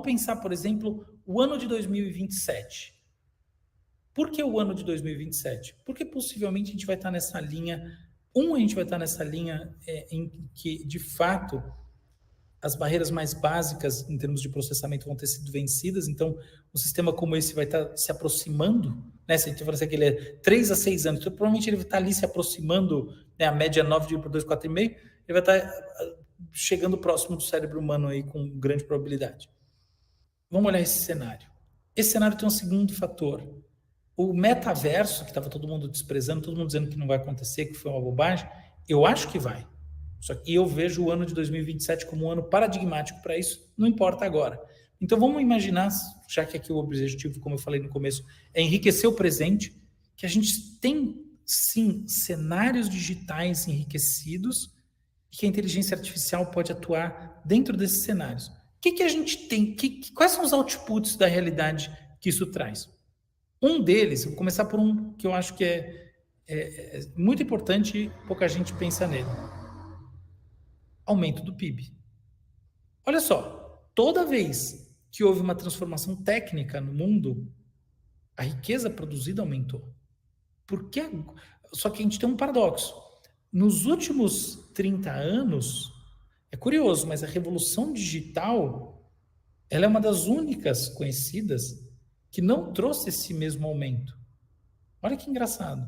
pensar, por exemplo, o ano de 2027. Por que o ano de 2027? Porque possivelmente a gente vai estar nessa linha. A gente vai estar nessa linha em que, de fato, as barreiras mais básicas em termos de processamento vão ter sido vencidas. Então, um sistema como esse vai estar se aproximando, né? Se a gente for assim, que ele é 3 a 6 anos, então, provavelmente ele vai estar ali se aproximando, né? A média 9,2, 4,5, ele vai estar chegando próximo do cérebro humano aí com grande probabilidade. Vamos olhar esse cenário. Esse cenário tem um segundo fator. O metaverso, que estava todo mundo desprezando, todo mundo dizendo que não vai acontecer, que foi uma bobagem, eu acho que vai. Só que eu vejo o ano de 2027 como um ano paradigmático para isso, não importa agora. Então vamos imaginar, já que aqui o objetivo, como eu falei no começo, é enriquecer o presente, que a gente tem, sim, cenários digitais enriquecidos e que a inteligência artificial pode atuar dentro desses cenários. O que a gente tem? Quais são os outputs da realidade que isso traz? Um deles, vou começar por um que eu acho que é muito importante e pouca gente pensa nele. Aumento do PIB. Olha só, toda vez que houve uma transformação técnica no mundo, a riqueza produzida aumentou. Por quê? Só que a gente tem um paradoxo. Nos últimos 30 anos, é curioso, mas a revolução digital, ela é uma das únicas conhecidas que não trouxe esse mesmo aumento. Olha que engraçado.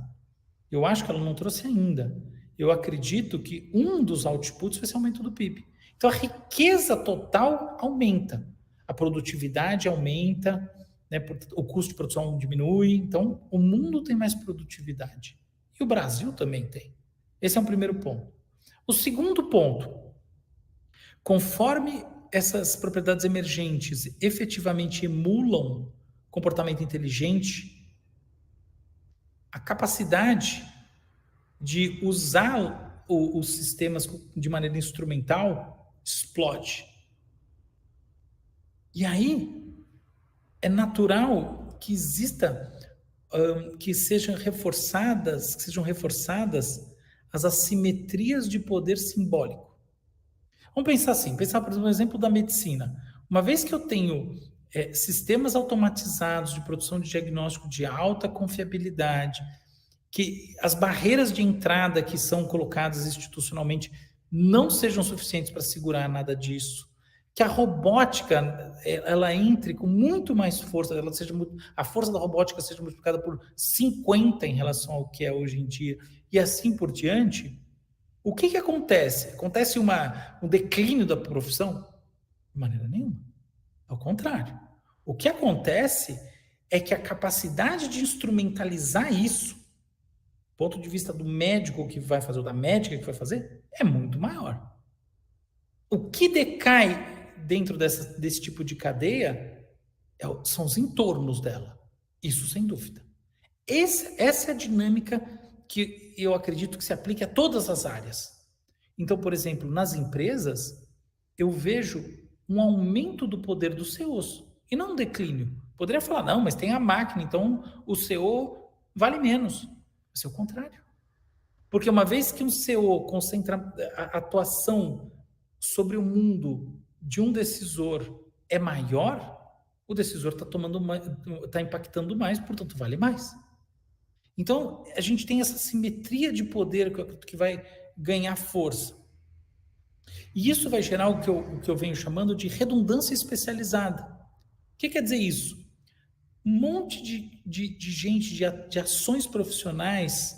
Eu acho que ela não trouxe ainda. Eu acredito que um dos outputs vai ser o aumento do PIB. Então, a riqueza total aumenta. A produtividade aumenta, né? O custo de produção diminui. Então, o mundo tem mais produtividade. E o Brasil também tem. Esse é um primeiro ponto. O segundo ponto, conforme essas propriedades emergentes efetivamente emulam comportamento inteligente, a capacidade de usar os sistemas de maneira instrumental explode. E aí é natural que exista, que sejam reforçadas as assimetrias de poder simbólico. Vamos pensar assim, por exemplo, no exemplo da medicina. Uma vez que eu tenho sistemas automatizados de produção de diagnóstico de alta confiabilidade, que as barreiras de entrada que são colocadas institucionalmente não sejam suficientes para segurar nada disso, que a robótica ela entre com muito mais força, a força da robótica seja multiplicada por 50 em relação ao que é hoje em dia, e assim por diante, o que acontece? Acontece um declínio da profissão? De maneira nenhuma. Ao contrário. O que acontece é que a capacidade de instrumentalizar isso, do ponto de vista do médico que vai fazer, ou da médica que vai fazer, é muito maior. O que decai dentro desse tipo de cadeia são os entornos dela. Isso sem dúvida. Essa é a dinâmica que eu acredito que se aplique a todas as áreas. Então, por exemplo, nas empresas, eu vejo um aumento do poder dos CEOs e não um declínio. Poderia falar, não, mas tem a máquina, então o CEO vale menos. Vai ser o contrário. Porque uma vez que um CEO concentra a atuação sobre o mundo de um decisor é maior, o decisor está impactando mais, portanto vale mais. Então, a gente tem essa simetria de poder que vai ganhar força. E isso vai gerar o que eu venho chamando de redundância especializada. O que quer dizer isso? Um monte de gente, de ações profissionais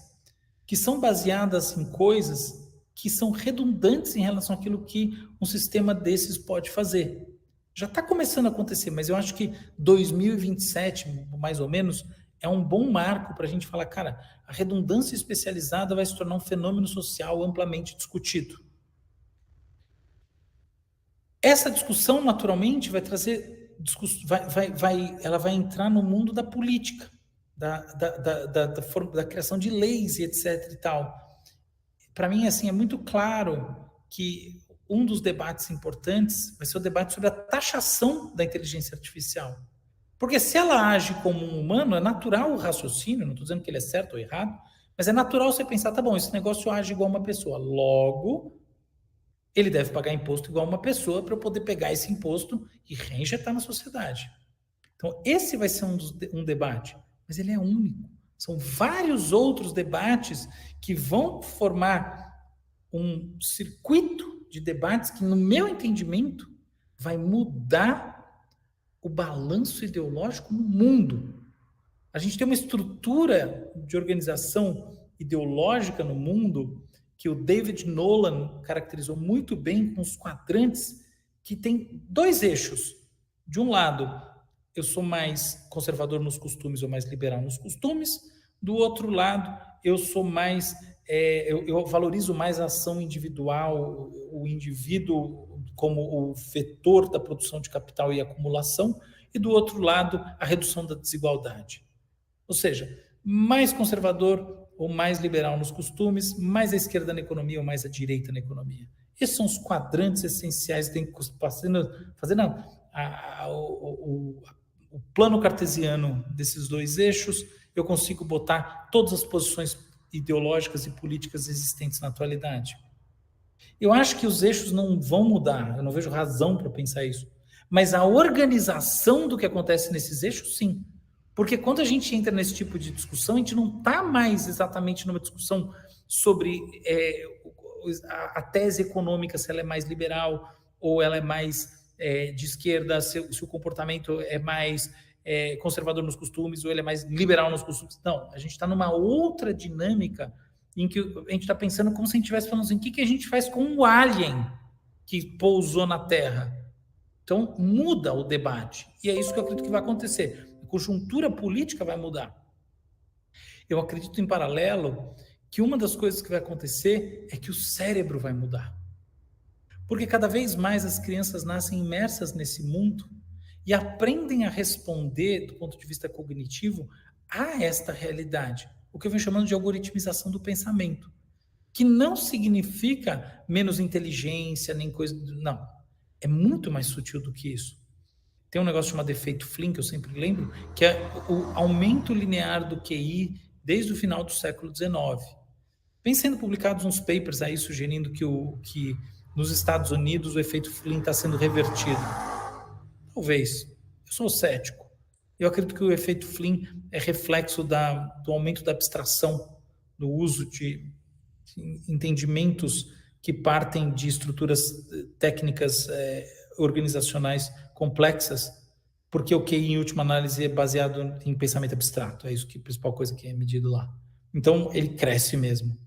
que são baseadas em coisas que são redundantes em relação àquilo que um sistema desses pode fazer. Já está começando a acontecer, mas eu acho que 2027, mais ou menos, é um bom marco para a gente falar, cara, a redundância especializada vai se tornar um fenômeno social amplamente discutido. Essa discussão, naturalmente, vai trazer, ela vai entrar no mundo da política, da criação de leis e etc. e tal. Para mim, assim, é muito claro que um dos debates importantes vai ser o debate sobre a taxação da inteligência artificial. Porque se ela age como um humano, é natural o raciocínio, não estou dizendo que ele é certo ou errado, mas é natural você pensar, tá bom, esse negócio age igual uma pessoa. Logo, Ele deve pagar imposto igual uma pessoa para eu poder pegar esse imposto e reinjetar na sociedade. Então, esse vai ser um debate, mas ele é único. São vários outros debates que vão formar um circuito de debates que, no meu entendimento, vai mudar o balanço ideológico no mundo. A gente tem uma estrutura de organização ideológica no mundo que o David Nolan caracterizou muito bem com os quadrantes, que tem dois eixos. De um lado, eu sou mais conservador nos costumes ou mais liberal nos costumes. Do outro lado, eu sou mais... eu valorizo mais a ação individual, o indivíduo como o vetor da produção de capital e acumulação, e do outro lado, a redução da desigualdade. Ou seja, mais conservador ou mais liberal nos costumes, mais à esquerda na economia ou mais à direita na economia. Esses são os quadrantes essenciais, fazendo o plano cartesiano desses dois eixos, eu consigo botar todas as posições ideológicas e políticas existentes na atualidade. Eu acho que os eixos não vão mudar, eu não vejo razão para pensar isso, mas a organização do que acontece nesses eixos, sim. Porque quando a gente entra nesse tipo de discussão, a gente não está mais exatamente numa discussão sobre a tese econômica, se ela é mais liberal ou ela é mais de esquerda, se o comportamento é mais conservador nos costumes ou ele é mais liberal nos costumes. Não, a gente está numa outra dinâmica em que a gente está pensando como se a gente estivesse falando assim, o que a gente faz com o alien que pousou na Terra? Então, muda o debate. E é isso que eu acredito que vai acontecer. A conjuntura política vai mudar. Eu acredito, em paralelo, que uma das coisas que vai acontecer é que o cérebro vai mudar. Porque cada vez mais as crianças nascem imersas nesse mundo e aprendem a responder, do ponto de vista cognitivo, a esta realidade. O que eu venho chamando de algoritmização do pensamento. Que não significa menos inteligência, nem coisa... Não. É muito mais sutil do que isso. Tem um negócio chamado efeito Flynn, que eu sempre lembro, que é o aumento linear do QI desde o final do século XIX. Vem sendo publicados uns papers aí sugerindo que nos Estados Unidos o efeito Flynn está sendo revertido. Talvez. Eu sou cético. Eu acredito que o efeito Flynn é reflexo do aumento da abstração, do uso de entendimentos que partem de estruturas técnicas organizacionais complexas, porque o QI, em última análise, é baseado em pensamento abstrato. É isso que a principal coisa que é medido lá. Então, ele cresce mesmo.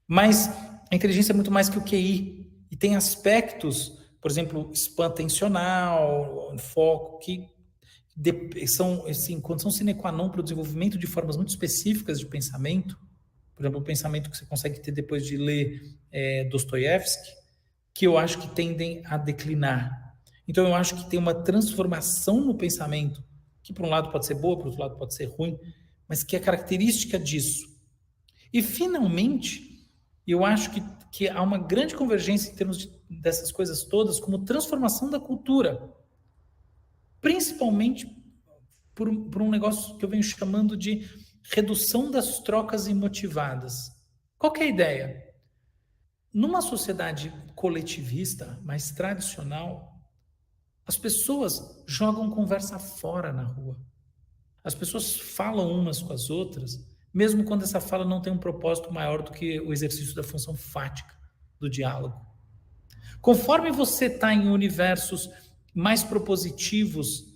Mas a inteligência é muito mais que o QI. E tem aspectos, por exemplo, span atencional, foco, que são, assim, condição sine qua non para o desenvolvimento de formas muito específicas de pensamento. Por exemplo, o pensamento que você consegue ter depois de ler Dostoiévski, que eu acho que tendem a declinar. Então, eu acho que tem uma transformação no pensamento, que por um lado pode ser boa, por outro lado pode ser ruim, mas que é característica disso. E, finalmente, eu acho que há uma grande convergência em termos dessas coisas todas, como transformação da cultura, principalmente por um negócio que eu venho chamando de redução das trocas imotivadas. Qual que é a ideia? Numa sociedade coletivista, mais tradicional, as pessoas jogam conversa fora na rua. As pessoas falam umas com as outras, mesmo quando essa fala não tem um propósito maior do que o exercício da função fática do diálogo. Conforme você está em universos mais propositivos,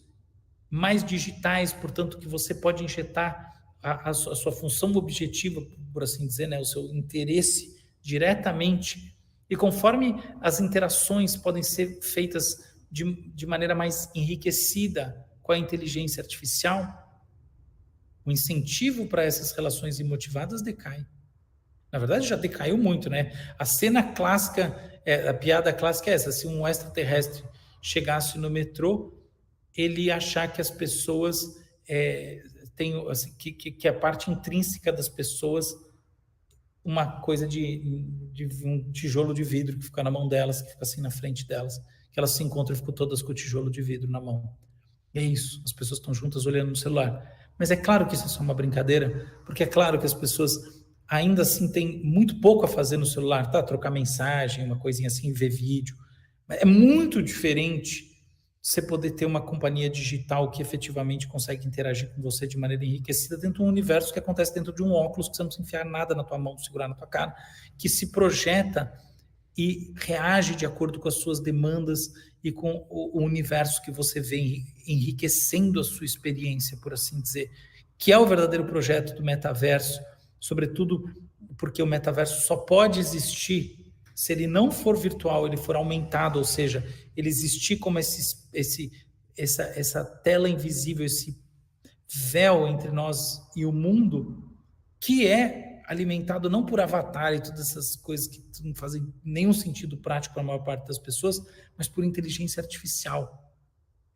mais digitais, portanto, que você pode injetar a sua função objetiva, por assim dizer, né, o seu interesse diretamente, e conforme as interações podem ser feitas de maneira mais enriquecida com a inteligência artificial, o incentivo para essas relações imotivadas decai. Na verdade, já decaiu muito, né? A cena clássica, a piada clássica é essa: se um extraterrestre chegasse no metrô, ele ia achar que as pessoas têm, assim, que a parte intrínseca das pessoas, uma coisa de um tijolo de vidro que fica na mão delas, que fica assim na frente delas, que elas se encontram e ficam todas com o tijolo de vidro na mão. É isso, as pessoas estão juntas olhando no celular. Mas é claro que isso é só uma brincadeira, porque é claro que as pessoas ainda assim tem muito pouco a fazer no celular, tá? Trocar mensagem, uma coisinha assim, ver vídeo. É muito diferente você poder ter uma companhia digital que efetivamente consegue interagir com você de maneira enriquecida dentro de um universo que acontece dentro de um óculos, que você não precisa enfiar nada na tua mão, segurar na tua cara, que se projeta e reage de acordo com as suas demandas e com o universo que você vê, enriquecendo a sua experiência, por assim dizer, que é o verdadeiro projeto do metaverso, sobretudo porque o metaverso só pode existir se ele não for virtual, ele for aumentado, ou seja, ele existir como essa tela invisível, esse véu entre nós e o mundo, que é alimentado não por avatar e todas essas coisas que não fazem nenhum sentido prático para a maior parte das pessoas, mas por inteligência artificial,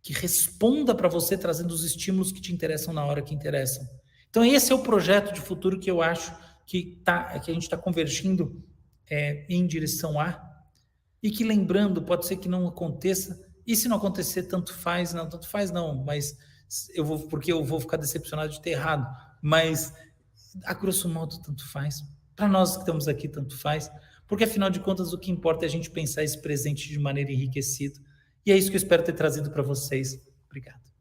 que responda para você trazendo os estímulos que te interessam na hora que interessam. Então esse é o projeto de futuro que eu acho que a gente está convergindo em direção a, e que, lembrando, pode ser que não aconteça, e se não acontecer, tanto faz não, mas porque eu vou ficar decepcionado de ter errado, mas a grosso modo tanto faz, para nós que estamos aqui tanto faz, porque afinal de contas o que importa é a gente pensar esse presente de maneira enriquecida, e é isso que eu espero ter trazido para vocês. Obrigado.